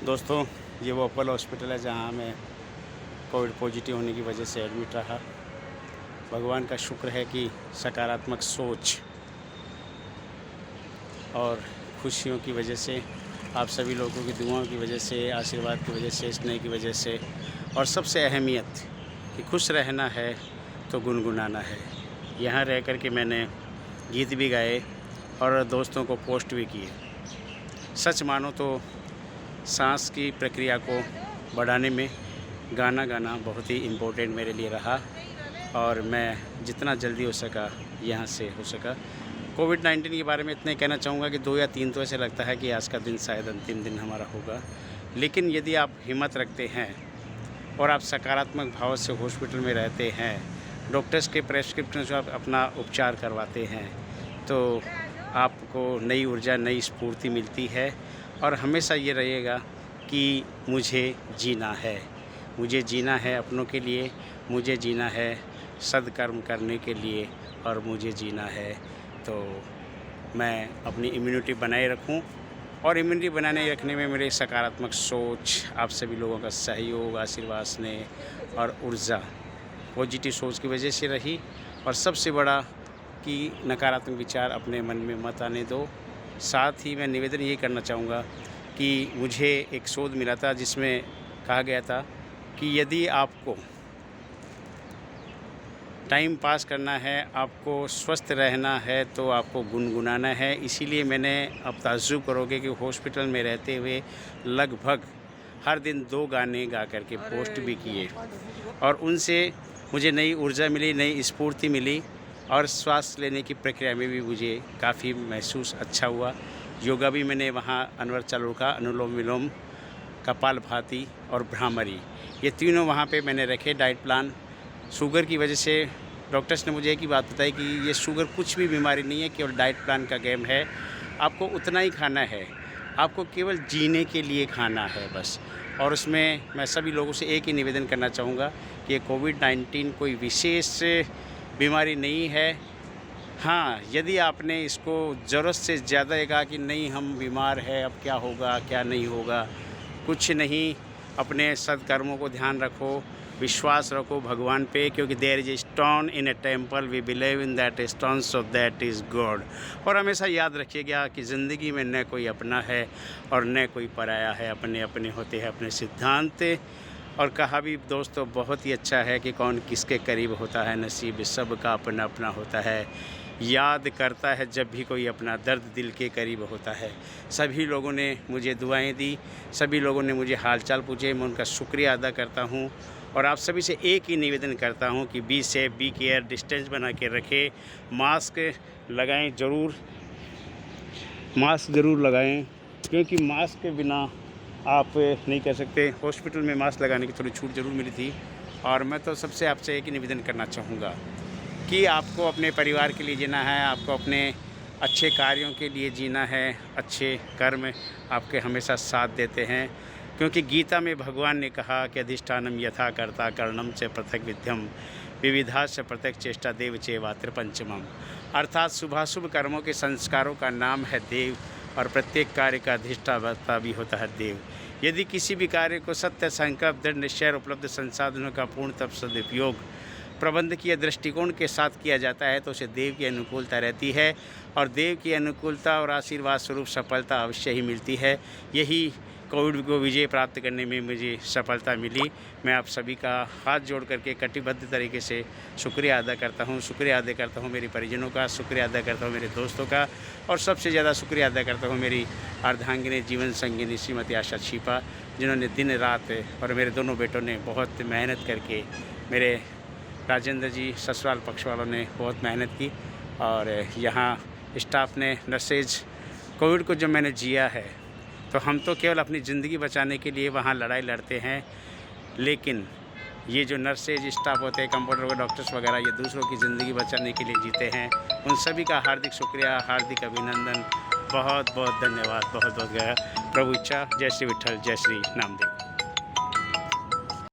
दोस्तों, ये वो अपोलो हॉस्पिटल है जहाँ मैं कोविड पॉजिटिव होने की वजह से एडमिट रहा। भगवान का शुक्र है कि सकारात्मक सोच और खुशियों की वजह से, आप सभी लोगों की दुआओं की वजह से, आशीर्वाद की वजह से, स्नेह की वजह से, और सबसे अहमियत कि खुश रहना है तो गुनगुनाना है। यहाँ रह कर के मैंने गीत भी गाए और दोस्तों को पोस्ट भी किए। सच मानो तो सांस की प्रक्रिया को बढ़ाने में गाना गाना बहुत ही इम्पोर्टेंट मेरे लिए रहा और मैं जितना जल्दी हो सका यहाँ से हो सका। कोविड-19 के बारे में इतना ही कहना चाहूँगा कि 2 या 3 तो ऐसे लगता है कि आज का दिन शायद अंतिम दिन हमारा होगा, लेकिन यदि आप हिम्मत रखते हैं और आप सकारात्मक भाव से हॉस्पिटल में रहते हैं, डॉक्टर्स के प्रेस्क्रिप्शन से आप अपना उपचार करवाते हैं, तो आपको नई ऊर्जा, नई स्फूर्ति मिलती है और हमेशा ये रहेगा कि मुझे जीना है, मुझे जीना है अपनों के लिए, मुझे जीना है सद्कर्म करने के लिए और मुझे जीना है तो मैं अपनी इम्यूनिटी बनाए रखूं। और इम्यूनिटी बनाने रखने में मेरे सकारात्मक सोच, आप सभी लोगों का सहयोग, आशीर्वाद, स्नेह और ऊर्जा पॉजिटिव सोच की वजह से रही। और सबसे बड़ा कि नकारात्मक विचार अपने मन में मत आने दो। साथ ही मैं निवेदन ये करना चाहूँगा कि मुझे एक शोध मिला था जिसमें कहा गया था कि यदि आपको टाइम पास करना है, आपको स्वस्थ रहना है तो आपको गुनगुनाना है। इसीलिए मैंने, अब ताज्जुब करोगे कि हॉस्पिटल में रहते हुए लगभग हर दिन 2 गाने गा कर के पोस्ट भी किए और उनसे मुझे नई ऊर्जा मिली, नई स्फूर्ति मिली और श्वास लेने की प्रक्रिया में भी मुझे काफ़ी महसूस अच्छा हुआ। योगा भी मैंने वहाँ अनवर चालू का, अनुलोम विलोम, कपालभाति और भ्रामरी, ये तीनों वहाँ पे मैंने रखे डाइट प्लान। शुगर की वजह से डॉक्टर्स ने मुझे एक ही बात बताई कि ये शुगर कुछ भी बीमारी नहीं है, केवल डाइट प्लान का गेम है। आपको उतना ही खाना है, आपको केवल जीने के लिए खाना है बस। और उसमें मैं सभी लोगों से एक ही निवेदन करना चाहूँगा कि कोविड-19 कोई विशेष बीमारी नहीं है। हाँ, यदि आपने इसको ज़रूरत से ज़्यादा ये कहा कि नहीं हम बीमार हैं, अब क्या होगा, क्या नहीं होगा, कुछ नहीं। अपने सद्कर्मों को ध्यान रखो, विश्वास रखो भगवान पे, क्योंकि there is a stone in a temple, we believe in that stone so that is God. और हमेशा याद रखिएगा कि ज़िंदगी में न कोई अपना है और न कोई पराया है, अपने अपने होते हैं अपने सिद्धांत। और कहा भी दोस्तों बहुत ही अच्छा है कि कौन किसके करीब होता है, नसीब सबका अपना अपना होता है। याद करता है जब भी कोई अपना दर्द दिल के करीब होता है। सभी लोगों ने मुझे दुआएं दी, सभी लोगों ने मुझे हालचाल पूछे, मैं उनका शुक्रिया अदा करता हूं। और आप सभी से एक ही निवेदन करता हूं कि be safe, be care, distance बना के रखें, मास्क लगाएं, मास्क ज़रूर लगाएं, क्योंकि मास्क के बिना आप नहीं कर सकते। हॉस्पिटल में मास्क लगाने की थोड़ी छूट ज़रूर मिली थी। और मैं तो सबसे आपसे एक ही निवेदन करना चाहूँगा कि आपको अपने परिवार के लिए जीना है, आपको अपने अच्छे कार्यों के लिए जीना है। अच्छे कर्म आपके हमेशा साथ देते हैं, क्योंकि गीता में भगवान ने कहा कि अधिष्ठानम यथा कर्ता कर्णम च पृथक विद्यम विविधा से पृथक चेष्टा देव चेवात्र पंचमम। अर्थात शुभाशुभ कर्मों के संस्कारों का नाम है देव और प्रत्येक कार्य का अधिष्ठाता भी होता है देव। यदि किसी भी कार्य को सत्य, संकल्प, दृढ़ निश्चय और उपलब्ध संसाधनों का पूर्ण तब सदुपयोग प्रबंधकीय दृष्टिकोण के साथ किया जाता है तो उसे देव की अनुकूलता रहती है और देव की अनुकूलता और आशीर्वाद स्वरूप सफलता अवश्य ही मिलती है। यही कोविड को विजय प्राप्त करने में मुझे सफलता मिली। मैं आप सभी का हाथ जोड़ करके कटिबद्ध तरीके से शुक्रिया अदा करता हूँ। शुक्रिया अदा करता हूँ मेरे परिजनों का, शुक्रिया अदा करता हूँ मेरे दोस्तों का, और सबसे ज़्यादा शुक्रिया अदा करता हूँ मेरी अर्धांगिनी, जीवन संगिनी श्रीमती आशा छिपा, जिन्होंने दिन रात, और मेरे दोनों बेटों ने बहुत मेहनत करके, मेरे राजेंद्र जी ससुराल पक्ष वालों ने बहुत मेहनत की, और यहाँ स्टाफ ने, नर्सेज, कोविड को जब मैंने जिया है तो हम तो केवल अपनी ज़िंदगी बचाने के लिए वहाँ लड़ाई लड़ते हैं, लेकिन ये जो नर्सेज स्टाफ होते हैं, कंपाउंडर, डॉक्टर्स वगैरह, ये दूसरों की ज़िंदगी बचाने के लिए जीते हैं। उन सभी का हार्दिक शुक्रिया, हार्दिक अभिनंदन, बहुत बहुत धन्यवाद, बहुत बहुत गया। प्रभु इच्छा। जय श्री विठल, जय श्री नामदेव।